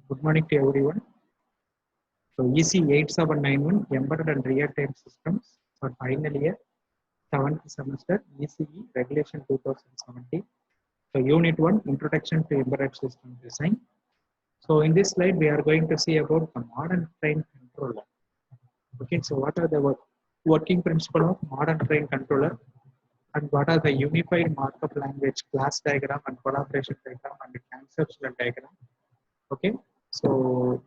Good morning to everyone. So EC 8791 Embedded and Real-Time Systems for final year 7th semester ECE Regulation 2017. So Unit 1 Introduction to Embedded System Design. So in this slide we are going to see about the modern train controller. Okay, so what are the working principle of modern train controller and what are the unified markup language class diagram and collaboration diagram and the conceptual diagram. Okay, so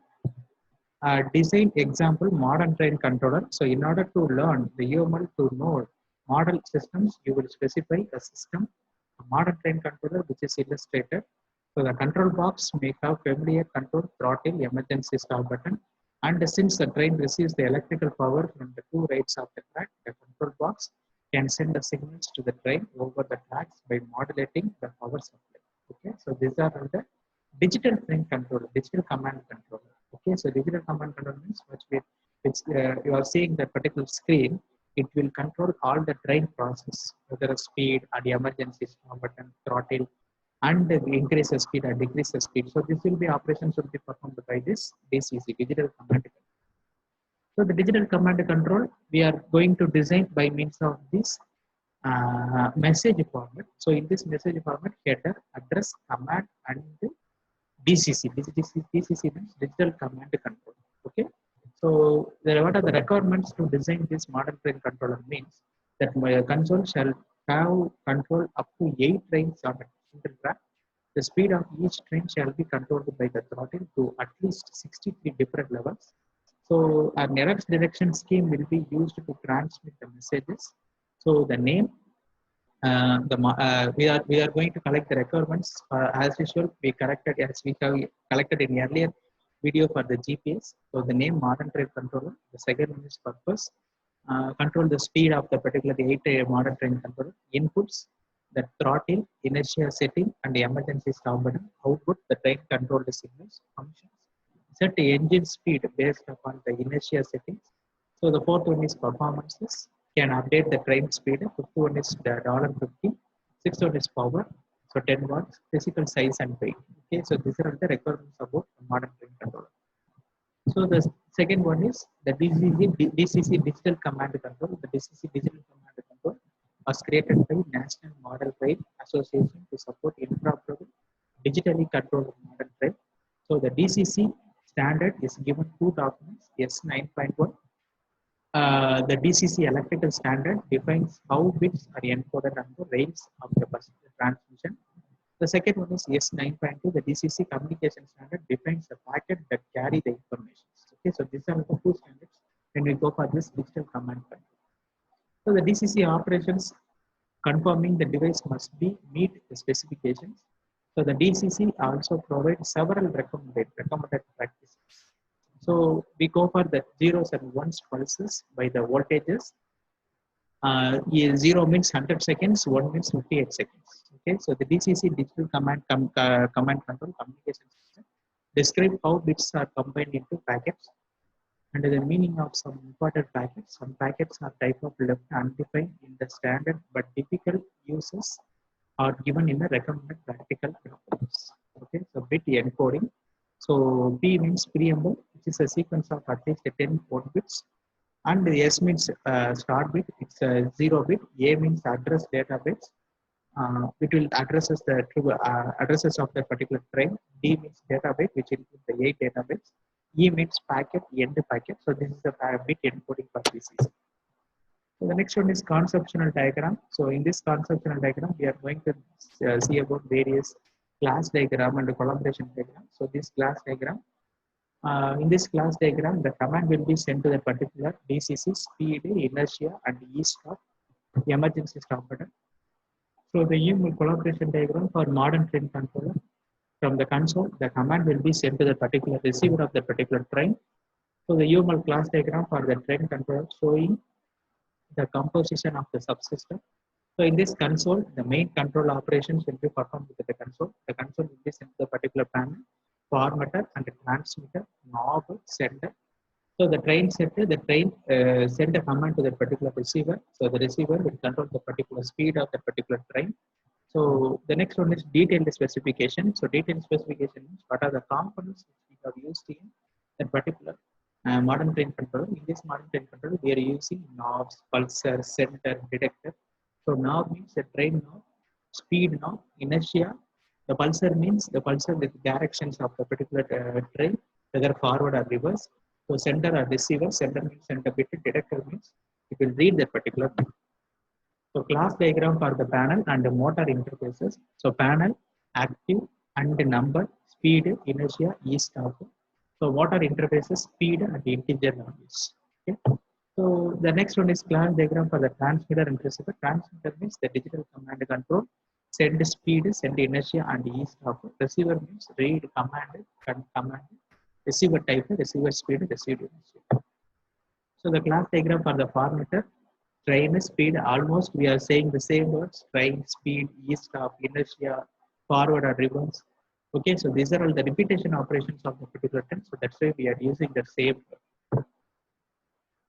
design example modern train controller. So in order to learn the UML to know model systems, you will specify a system, a modern train controller which is illustrated. So the control box may have familiar control, throttle, emergency stop button. And since the train receives the electrical power from the two rails of the track, the control box can send the signals to the train over the tracks by modulating the power supply. Okay, so these are the digital train controller, digital command controller. Okay, so digital command control means you are seeing that particular screen, it will control all the train process, whether a speed or the emergency stop button, throttle, and increase the speed or decrease the speed. So this will be operations will be performed by this DCC, digital command control. So the digital command control, we are going to design by means of this message format. So in this message format, header, address, command, and DCC. DCC means digital command control. Okay. So what are the requirements to design this modern train controller means that my console shall have control up to 8 trains on a single track. The speed of each train shall be controlled by the throttle to at least 63 different levels. So an error detection scheme will be used to transmit the messages. So the name, we are going to collect the requirements as usual. We collected as we have collected in earlier video for the GPS. So the name modern train controller. The second one is purpose. Control the speed of the particular 8 modern train controller. Inputs, the throttle, inertia setting, and the emergency stop button. Output, the train control the signals. Functions, set the engine speed based upon the inertia settings. So the fourth one is performances. Can update the train speed. Fifth one is the $50. Sixth one is power. So 10 watts, physical size and weight. Okay, so these are the requirements about the modern train controller. So the second one is the DCC digital command control. The DCC digital command control was created by National Model Rail Association to support interoperable digitally controlled modern train. So the DCC standard is given 2 documents, S9.1. The DCC electrical standard defines how bits are encoded on the rails of the transmission. The second one is S9.2. The DCC communication standard defines the packet that carry the information. Okay, so these are the 2 standards when we go for this digital command control. So the DCC operations confirming the device must meet the specifications. So the DCC also provides several recommended practices. So we go for the zeros and ones pulses by the voltages. 0 means 100 seconds, 1 means 58 seconds. Okay, so the DCC digital command control communication system describe how bits are combined into packets and the meaning of some important packets. Some packets are type of left undefined in the standard but difficult uses are given in the recommended practical approaches. Okay, so bit encoding. So P means preamble, which is a sequence of at least 10 code bits. And the S means start bit, it's a 0 bit. A means address data bits. It will addresses the addresses of the particular train. D means data bit, which includes the 8 data bits. E means packet, end packet. So this is the bit encoding for DCC. So the next one is conceptual diagram. So in this conceptual diagram, we are going to see about various class diagram and collaboration diagram. So this class diagram, in this class diagram, the command will be sent to the particular DCC speed, inertia, and E-stop, emergency stop button. So the UML collaboration diagram for modern train controller. From the console, the command will be sent to the particular receiver of the particular train. So the UML class diagram for the train controller showing the composition of the subsystem. So in this console, the main control operations will be performed with the console. The console will be sent to the particular panel, formatter and transmitter, knob, sender. So the train setter, the train send a command to the particular receiver. So the receiver will control the particular speed of the particular train. So the next one is detailed specification. So detailed specification means what are the components which we have used in that particular modern train controller. In this modern train controller, we are using knobs, pulsar, center, detector. So knob means the train knob, speed knob, inertia. The pulsar means the pulsar with directions of the particular train, whether forward or reverse. So center or receiver, center means center bit, detector means it will read that particular bit. So class diagram for the panel and the motor interfaces. So panel, active and number, speed, inertia, e-stop. So motor interfaces, speed and integer values. Okay. So the next one is class diagram for the transmitter and receiver. Transmitter means the digital command control, send speed, send inertia and e-stop. Receiver means read command, receiver type, receiver speed, receive inertia. So the class diagram for the formatter, train speed, almost we are saying the same words, train speed, e-stop, inertia, forward or reverse. Okay, so these are all the repetition operations of the particular train. So that's why we are using the same word.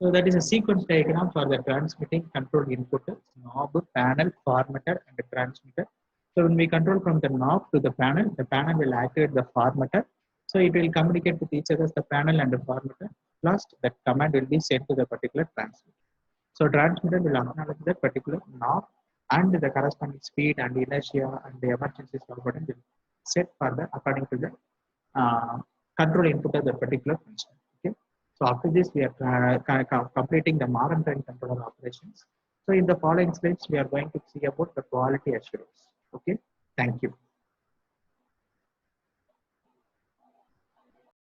So that is a sequence diagram for the transmitting control input, knob, panel, formatter, and the transmitter. So when we control from the knob to the panel will activate the formatter. So it will communicate with each other, the panel and the formatter. Plus, that command will be sent to the particular transmitter. So transmitter will acknowledge that particular knob and the corresponding speed and inertia and the emergency stop button will set for the according to the control input of the particular function. Okay. So after this, we are completing the modern train controller operations. So in the following slides, we are going to see about the quality assurance. Okay. Thank you.